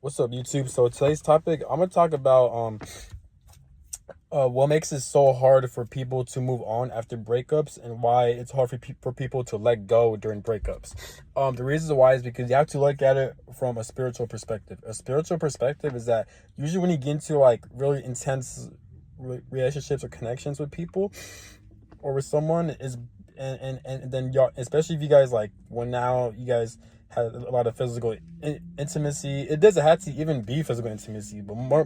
What's up, YouTube? So today's topic, I'm gonna talk about what makes it so hard for people to move on after breakups and why it's hard for people to let go during breakups. The reason why is because you have to look at it from a spiritual perspective. A spiritual perspective is that usually when you get into like really intense relationships or connections with people or with someone is and then y'all, especially if you guys like when now you guys have a lot of physical intimacy. It doesn't have to even be physical intimacy, but more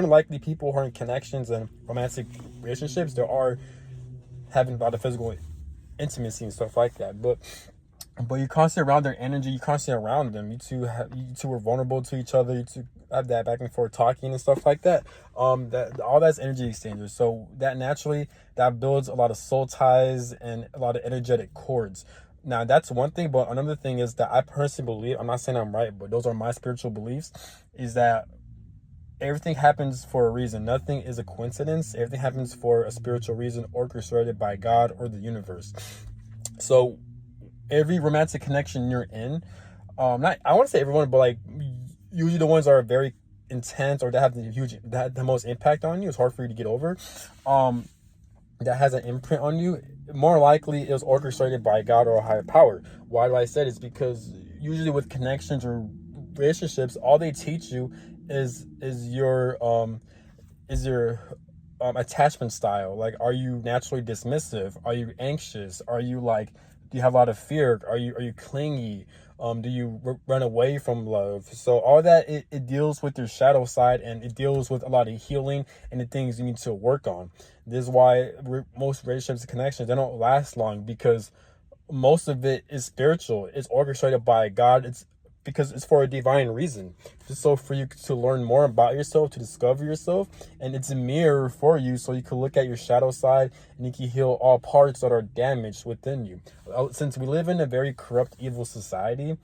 than likely people who are in connections and romantic relationships, there are having a lot of physical intimacy and stuff like that. But you're constantly around their energy, you're constantly around them. You two were vulnerable to each other, you two have that back and forth talking and stuff like that. That all that's energy exchanges. So that naturally that builds a lot of soul ties and a lot of energetic cords. Now that's one thing, but another thing is that I personally believe, I'm not saying I'm right, but those are my spiritual beliefs, is that everything happens for a reason. Nothing is a coincidence. Everything happens for a spiritual reason orchestrated by God or the universe. So every romantic connection you're in, not I want to say everyone, but like usually the ones that are very intense or that have the most impact on you, it's hard for you to get over. That has an imprint on you. More likely, it was orchestrated by God or a higher power. Why do I say this? Because usually with connections or relationships, all they teach you is your attachment style. Like, are you naturally dismissive? Are you anxious? Are you like, do you have a lot of fear? Are you clingy? Do you run away from love? So all that, it deals with your shadow side, and it deals with a lot of healing and the things you need to work on. This is why most relationships and connections, they don't last long, because most of it is spiritual. It's orchestrated by God. It's because it's for a divine reason, just so for you to learn more about yourself, to discover yourself, and it's a mirror for you so you can look at your shadow side and you can heal all parts that are damaged within you. Since we live in a very corrupt, evil society,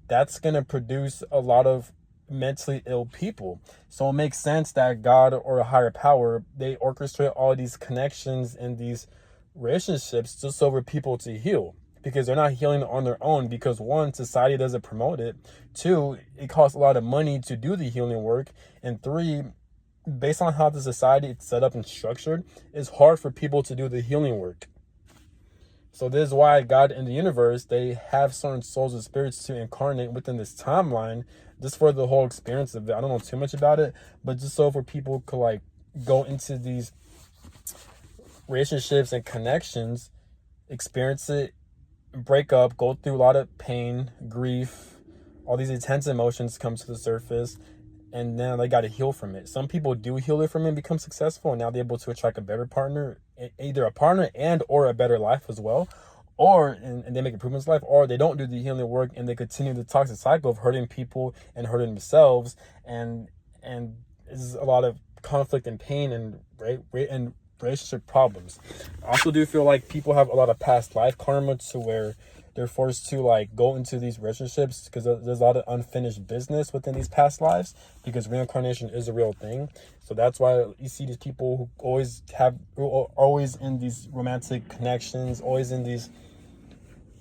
that's going to produce a lot of mentally ill people. So it makes sense that God or a higher power, they orchestrate all these connections and these relationships just so for people to heal, because they're not healing on their own, because one, society doesn't promote it, two, it costs a lot of money to do the healing work, and three, based on how the society is set up and structured, it's hard for people to do the healing work. So this is why God and the universe, they have certain souls and spirits to incarnate within this timeline, just for the whole experience of it. I don't know too much about it, but just so for people could like go into these relationships and connections, experience it, break up, go through a lot of pain, grief, all these intense emotions come to the surface, and now they got to heal from it. Some people do heal it from it and become successful, and now they're able to attract a better partner, either a partner and or a better life as well, or and they make improvements in life, or they don't do the healing work and they continue the toxic cycle of hurting people and hurting themselves, and there's a lot of conflict and pain and and relationship problems. I also do feel like people have a lot of past life karma to where they're forced to like go into these relationships because there's a lot of unfinished business within these past lives, because reincarnation is a real thing. So that's why you see these people who are always in these romantic connections, always in these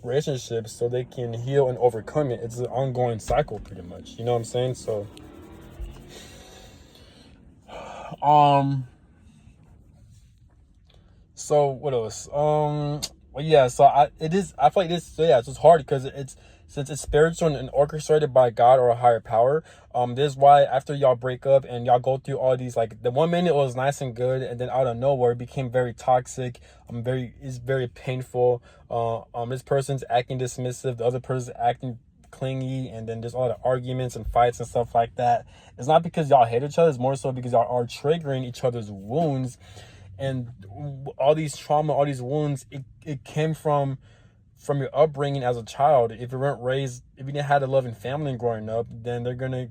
relationships, so they can heal and overcome it. It's an ongoing cycle pretty much, you know what I'm saying? Um so what else? Well, yeah, so I feel like this, so yeah, it's just hard because it's, since it's spiritual and orchestrated by God or a higher power. This is why after y'all break up and y'all go through all these, like the 1 minute it was nice and good, and then out of nowhere it became very toxic. It's very painful. This person's acting dismissive, the other person's acting clingy, and then there's a lot of arguments and fights and stuff like that. It's not because y'all hate each other, it's more so because y'all are triggering each other's wounds, and all these trauma, all these wounds, it came from your upbringing as a child. If you weren't raised, if you didn't have a loving family growing up, then they're gonna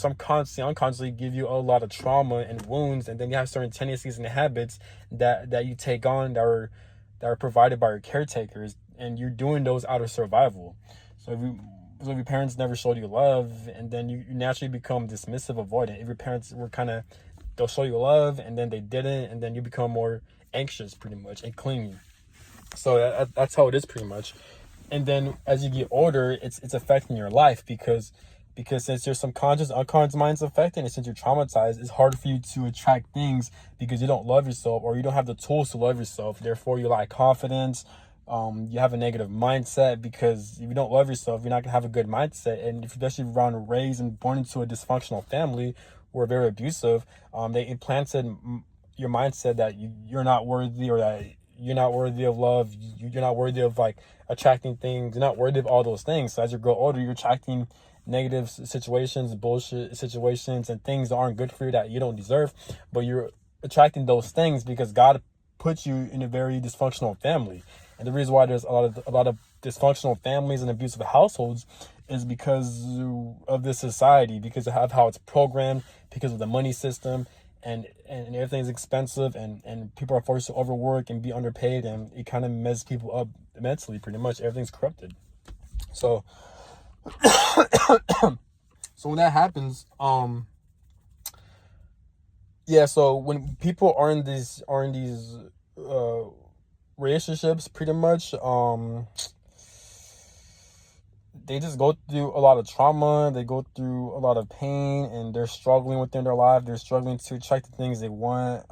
unconsciously give you a lot of trauma and wounds, and then you have certain tendencies and habits that you take on that are provided by your caretakers, and you're doing those out of survival. So if your parents never showed you love, and then you naturally become dismissive, avoidant. If your parents were kind of, they'll show you love and then they didn't, and then you become more anxious pretty much and clingy. So that's how it is pretty much. And then as you get older, it's affecting your life, because because since your subconscious, unconscious mind's affected, and since you're traumatized, it's hard for you to attract things because you don't love yourself, or you don't have the tools to love yourself. Therefore, you lack confidence. You have a negative mindset, because if you don't love yourself, you're not gonna have a good mindset. And if especially around raised and born into a dysfunctional family or very abusive, they implanted your mindset that you're not worthy, or that you're not worthy of love. You're not worthy of like attracting things. You're not worthy of all those things. So as you grow older, you're attracting negative situations, bullshit situations, and things that aren't good for you, that you don't deserve. But you're attracting those things because God put you in a very dysfunctional family. And the reason why there's a lot of dysfunctional families and abusive households is because of this society, because of how it's programmed, because of the money system, and everything's expensive, and people are forced to overwork and be underpaid, and it kind of messes people up mentally. Pretty much everything's corrupted. So so when that happens, yeah, so when people are in these relationships, pretty much they just go through a lot of trauma, they go through a lot of pain, and they're struggling within their life. They're struggling to attract the things they want,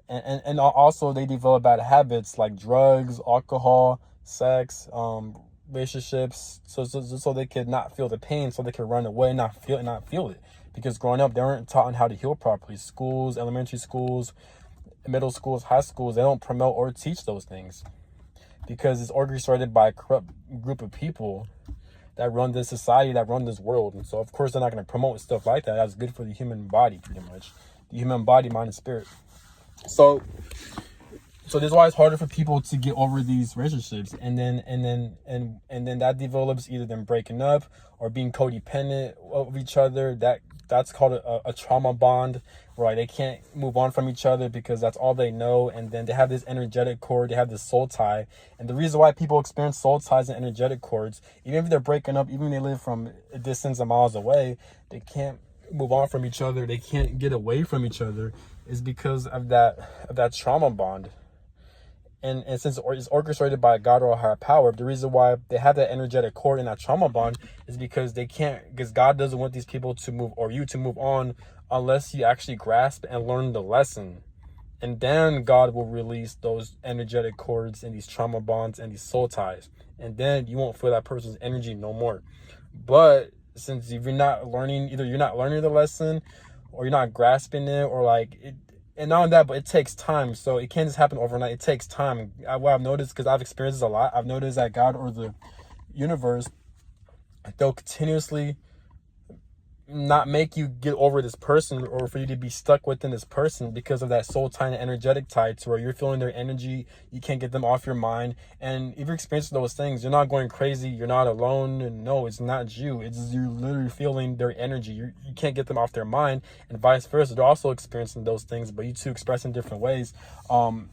and also they develop bad habits like drugs, alcohol, sex, relationships, so they could not feel the pain, so they could run away and not feel it, because growing up they weren't taught on how to heal properly. Schools, elementary schools, middle schools, high schools, they don't promote or teach those things, because it's orchestrated by a corrupt group of people that run this society, that run this world. And so of course they're not going to promote stuff like that. That's good for the human body, pretty much, the human body, mind, and spirit. So this is why it's harder for people to get over these relationships, and then that develops either them breaking up or being codependent of each other. That's called a trauma bond, right? They can't move on from each other because that's all they know. And then they have this energetic cord, they have this soul tie. And the reason why people experience soul ties and energetic cords, even if they're breaking up, even if they live from a distance of miles away, they can't move on from each other, they can't get away from each other, is because of that trauma bond. And since it's orchestrated by God or a higher power, the reason why they have that energetic cord and that trauma bond is because God doesn't want these people to move, or you to move on, unless you actually grasp and learn the lesson. And then God will release those energetic cords and these trauma bonds and these soul ties. And then you won't feel that person's energy no more. But since if you're not learning, either you're not learning the lesson, or you're not grasping it, or like it. And not only that, but it takes time. So it can't just happen overnight. It takes time. What I've noticed, because I've experienced this a lot, I've noticed that God or the universe, they'll continuously not make you get over this person, or for you to be stuck within this person, because of that soul tie and energetic tie, to where you're feeling their energy, you can't get them off your mind. And if you're experiencing those things, you're not going crazy, you're not alone. And no, it's not you, it's you're literally feeling their energy. You can't get them off their mind, and vice versa. They're also experiencing those things, but you two express in different ways. You're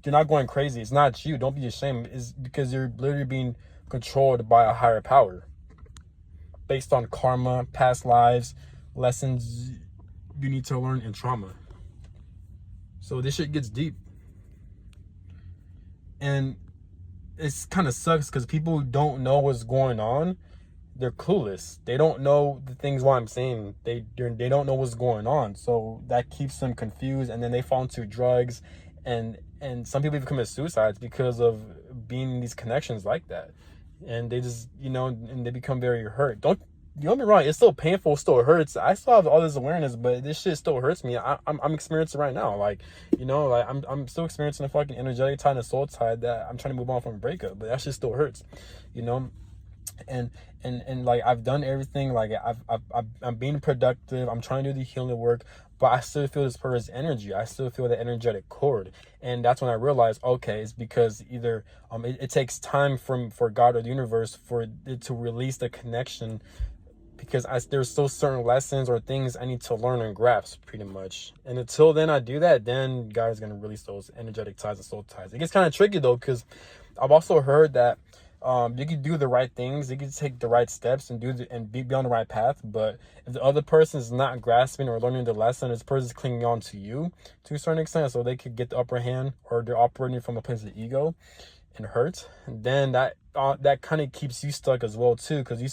not going crazy, it's not you, don't be ashamed. It's because you're literally being controlled by a higher power, based on karma, past lives, lessons you need to learn in trauma. So this shit gets deep. And it's kind of sucks because people who don't know what's going on, they're clueless. They don't know the things why I'm saying. They don't know what's going on. So that keeps them confused, and then they fall into drugs, and some people even commit suicides because of being in these connections like that. And they just, and they become very hurt. Don't get me wrong, it's still painful, it still hurts. I still have all this awareness, but this shit still hurts me. I'm experiencing right now, like, I'm still experiencing a fucking energetic tie and a soul tie that I'm trying to move on from a breakup, but that shit still hurts, and like I've done everything, like I'm being productive, I'm trying to do the healing work, but I still feel this person's energy. I still feel the energetic cord. And that's when I realized, okay, it's because either it takes time for God or the universe for it to release the connection, because there's still certain lessons or things I need to learn and grasp, pretty much. And until then I do that, then God is going to release those energetic ties and soul ties. It gets kind of tricky though, because I've also heard that you can do the right things, you can take the right steps and be on the right path, but if the other person is not grasping or learning the lesson, this person is clinging on to you to a certain extent, so they could get the upper hand, or they're operating from a place of ego, and hurt, then that kind of keeps you stuck as well too, because you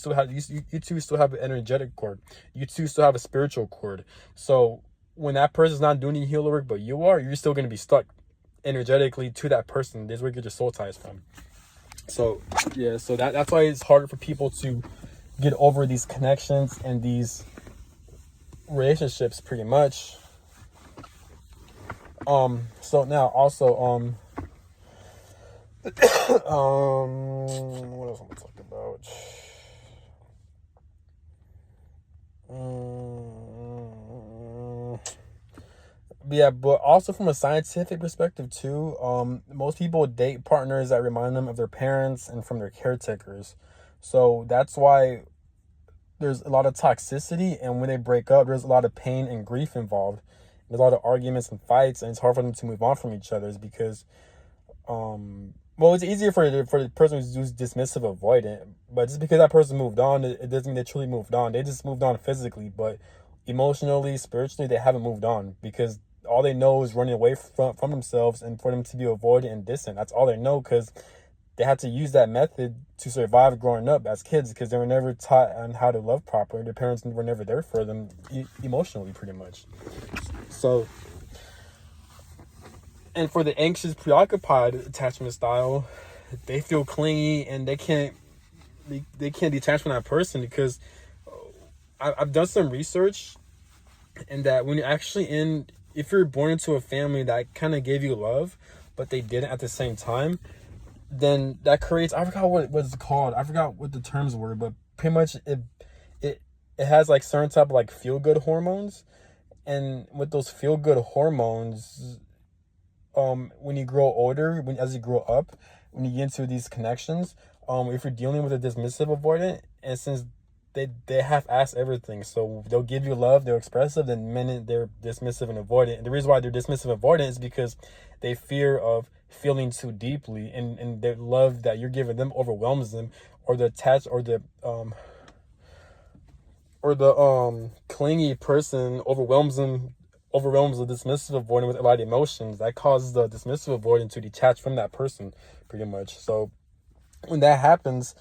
two still have an energetic cord, you two still have a spiritual cord. So when that person's not doing any healer work but you're still going to be stuck energetically to that person. This is where you get your soul ties from. So yeah, so that's why it's harder for people to get over these connections and these relationships pretty much. So now also what else am I talking about? Yeah, but also from a scientific perspective too, most people date partners that remind them of their parents and from their caretakers. So that's why there's a lot of toxicity, and when they break up, there's a lot of pain and grief involved. There's a lot of arguments and fights, and it's hard for them to move on from each other because, well, it's easier for the person who's dismissive, avoidant, but just because that person moved on, it doesn't mean they truly moved on. They just moved on physically, but emotionally, spiritually, they haven't moved on because all they know is running away from themselves, and for them to be avoidant and distant. That's all they know, because they had to use that method to survive growing up as kids, because they were never taught on how to love properly. Their parents were never there for them emotionally, pretty much. So, and for the anxious, preoccupied attachment style, they feel clingy and they can't detach from that person, because I've done some research, and that when you're actually if you're born into a family that kind of gave you love, but they didn't at the same time, then that creates, I forgot what it's called. I forgot what the terms were, but pretty much it has like certain type of like feel good hormones, and with those feel good hormones, when you grow older, as you grow up, when you get into these connections, if you're dealing with a dismissive avoidant, and since they half-ass everything, so they'll give you love, they're expressive, then the minute they're dismissive and avoidant. And the reason why they're dismissive and avoidant is because they fear of feeling too deeply, and their love that you're giving them overwhelms them, or the attached or the clingy person overwhelms the dismissive avoidant with a lot of emotions. That causes the dismissive avoidant to detach from that person, pretty much. So when that happens,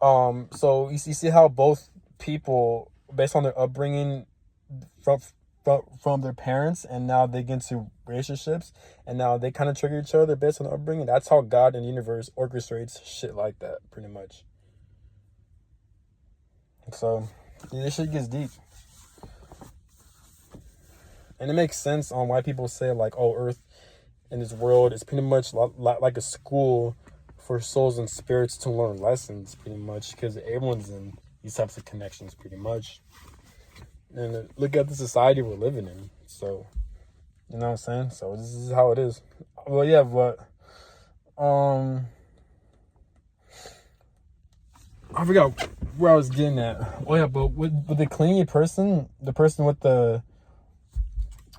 so you see how both people, based on their upbringing from their parents, and now they get into relationships, and now they kind of trigger each other based on the upbringing. That's how God and the universe orchestrates shit like that, pretty much. So yeah, this shit gets deep, and it makes sense on why people say like, oh, Earth and this world is pretty much like a school for souls and spirits to learn lessons, pretty much, because everyone's in these types of connections, pretty much. And look at the society we're living in. So, you know what I'm saying? So this is how it is. Well, yeah, but I forgot where I was getting at. Oh yeah, but with the clingy person, the person with the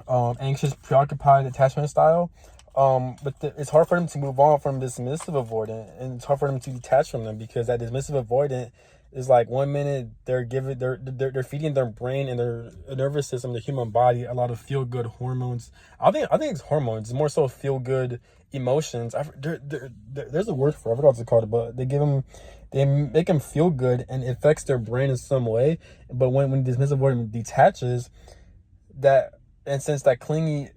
anxious, preoccupied attachment style, but it's hard for them to move on from dismissive avoidant, and it's hard for them to detach from them, because that dismissive avoidant is like, one minute they're feeding their brain and their nervous system, the human body, a lot of feel good hormones. I think it's hormones. It's more so feel good emotions. There's a word for it. I forgot what it's called, but they make them feel good, and it affects their brain in some way. But when dismissive avoidant detaches, and since that clingy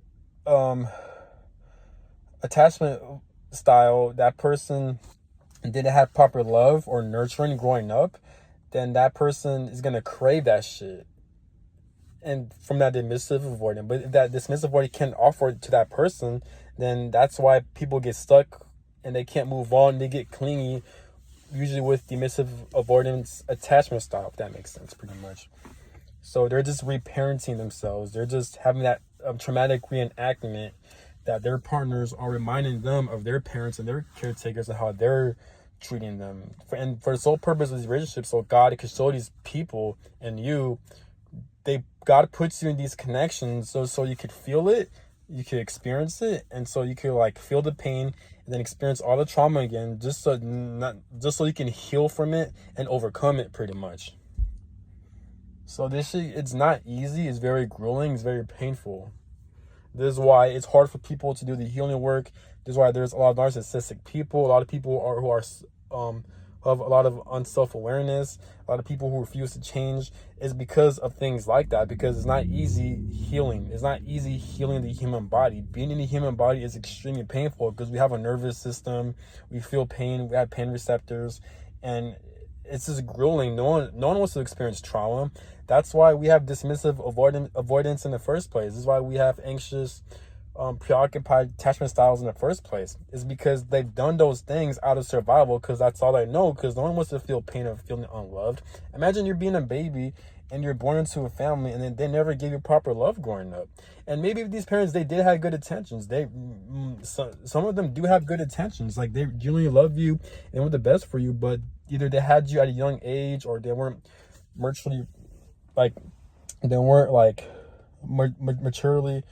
attachment style, that person didn't have proper love or nurturing growing up, then that person is gonna crave that shit, and from that dismissive avoidant. But if that dismissive avoidant can't offer it to that person, then that's why people get stuck and they can't move on. They get clingy, usually with dismissive avoidance attachment style, if that makes sense, pretty much. So they're just reparenting themselves. They're just having that traumatic reenactment that their partners are reminding them of their parents and their caretakers and how they're treating them. And for the sole purpose of these relationships, so God can show these people and you, God puts you in these connections so you could feel it, you could experience it, and so you could like feel the pain and then experience all the trauma again, just so you can heal from it and overcome it, pretty much. So this shit, it's not easy. It's very grueling. It's very painful. This is why it's hard for people to do the healing work. This is why there's a lot of narcissistic people. A lot of people who have a lot of unself-awareness. A lot of people who refuse to change is because of things like that. Because it's not easy healing. It's not easy healing the human body. Being in the human body is extremely painful because we have a nervous system. We feel pain. We have pain receptors, and it's just grueling. No one wants to experience trauma. That's why we have dismissive avoidance in the first place. This is why we have anxious, preoccupied attachment styles in the first place. Is because they've done those things out of survival, because that's all they know, because no one wants to feel pain of feeling unloved. Imagine you're being a baby and you're born into a family and then they never gave you proper love growing up. And maybe these parents, they did have good intentions. Some of them do have good intentions. Like, they genuinely love you and want the best for you, but either they had you at a young age, or they weren't maturely maturely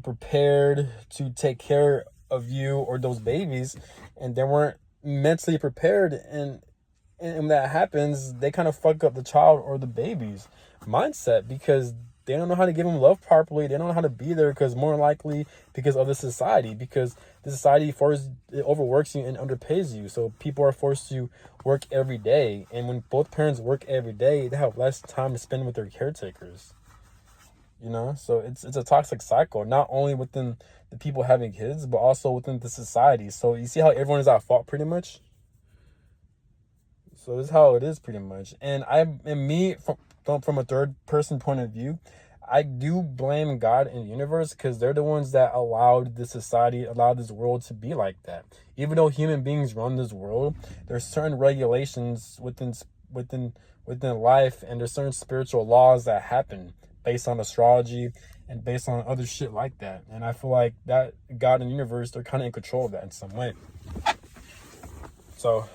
prepared to take care of you or those babies, and they weren't mentally prepared. And when that happens, they kind of fuck up the child or the baby's mindset, because they don't know how to give them love properly. They don't know how to be there, because more likely because of the society, because the society it overworks you and underpays you. So people are forced to work every day, and when both parents work every day, they have less time to spend with their caretakers. So it's a toxic cycle, not only within the people having kids, but also within the society. So you see how everyone is at fault pretty much. So this is how it is pretty much. And from a third person point of view, I do blame God and the universe, because they're the ones that allowed this society, allowed this world to be like that. Even though human beings run this world, there's certain regulations within life, and there's certain spiritual laws that happen based on astrology and based on other shit like that. And I feel like that God and the universe, they're kind of in control of that in some way. So,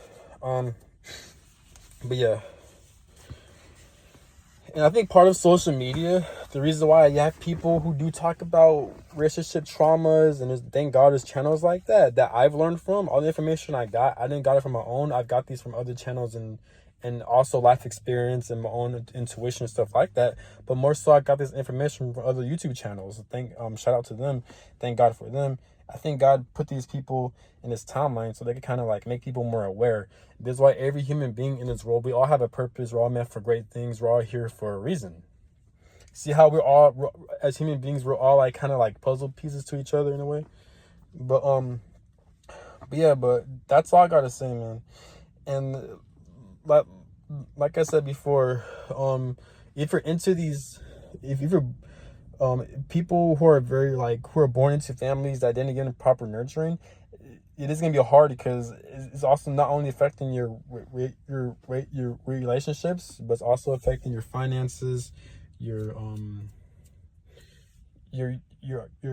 but yeah. And I think part of social media, the reason why you have people who do talk about relationship traumas, and thank God there's channels like that I've learned from. All the information I didn't got it from my own. I've got these from other channels and also life experience and my own intuition and stuff like that. But more so, I got this information from other YouTube channels. Shout out to them. Thank God for them. I think God put these people in this timeline so they can kind of like make people more aware. This is why every human being in this world, we all have a purpose. We're all meant for great things. We're all here for a reason. See how as human beings, we're all like kind of like puzzle pieces to each other in a way. But that's all I gotta say, man. And like I said before, if you're into these, if you're people who are who are born into families that didn't get proper nurturing, it is gonna be hard, because it's also not only affecting your relationships, but it's also affecting your finances, your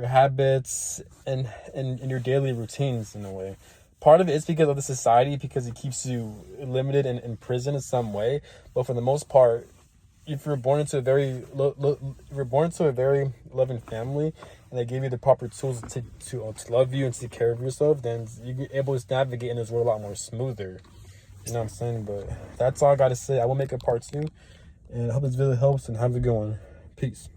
habits, and your daily routines in a way. Part of it is because of the society, because it keeps you limited and in prison in some way. But for the most part, if you're born into a very loving family, and they give you the proper tools to love you and take care of yourself, then you're able to navigate in this world a lot more smoother. You know what I'm saying? But that's all I gotta say. I will make a part 2, and I hope this video helps, and have a good one. Peace.